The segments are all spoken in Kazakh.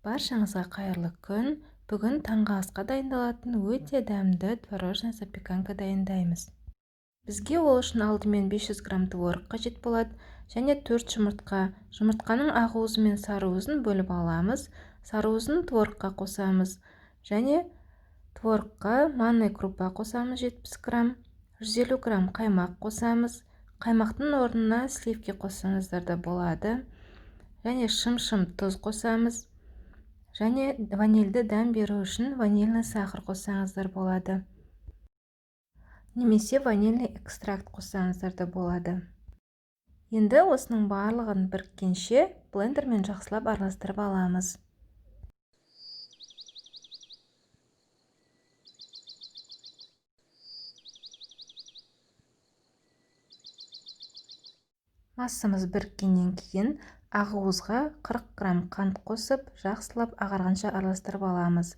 Баршаңызға қайырлы күн. Бүгін таңғы асқа дайындалатын өте дәмді творожная запеканка дайындаймыз. Бізге ол үшін алдымен 500 грамм творог қажет болады және 4 жұмыртқа. Жұмыртқаның ақ уызы мен сары уызын бөліп аламыз. Сары уызын творогқа қосамыз және творогқа манный крупа қосамыз 70 грамм. 150 грамм қаймақ қосамыз. Қаймақтың орнына сливки қоссаңыздар да болады. Және шым тұз қосамыз. Және ванильді дәм беру үшін ванильный сахар қоссаңыздар болады. Немесе ванильный экстракт қоссаңыздар да болады. Енді осының барлығын біріккенше блендермен жақсылап араластырып аламыз. Массамыз біріккеннен кейін ақ уызға 40 грамм қант қосып, жақсылап ағарғанша араластырып аламыз.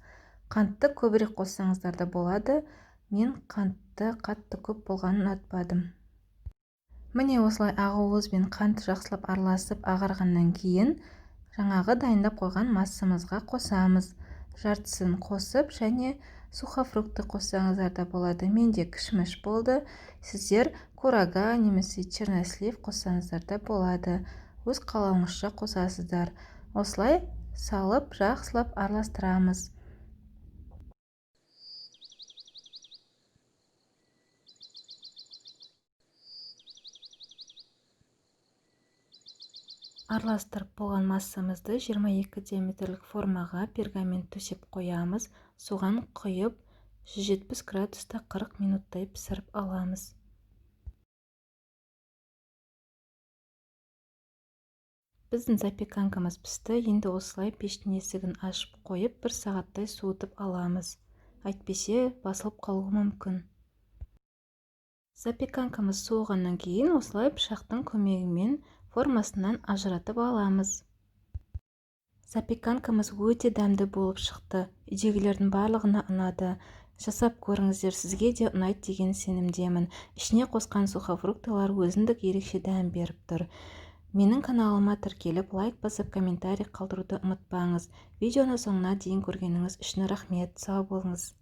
Қантты көбірек қоссаңыздар да болады. Мен қантты қатты көп болғанын ұнатпадым. Міне осылай ақ уыз бен қант жақсылап араласып ағарғаннан кейін жаңағы дайындап қойған массамызға қосамыз. Жартысын қосып және сухофрукты қоссаңыздар да болады. Менде кішміш болды. Сіздер курага немесе чернослив қоссаңыздар да болады. Өз қалауыңызша қосасыздар. Осылай салып жақсылап араластырамыз. Араластырып болған массамызды 22 диаметрлік формаға пергамент төсеп қоямыз. Соған құйып 170 градуста 40 минуттай пісіріп аламыз. Біздің запеканкамыз пісті. Енді осылай пештің есігін ашып қойып 1 сағаттай суытып аламыз. Әйтпесе басылып қалуы мүмкін. Запеканкамыз суығаннан кейін осылай пышақтың көмегімен формасынан ажыратып аламыз. Запеканкамыз өте дәмді болып шықты. Үйдегілердің барлығына ұнады. Жасап көріңіздер, сізге де ұнайды деген сенімдемін. Ішіне қосқан сухофруктылар өзіндік ерекше дәм беріп тұр. Менің каналыма тіркеліп, лайк басып, комментарий қалдыруды ұмытпаңыз. Видеоны соңына дейін көргеніңіз үшін рахмет. Сау болыңыз.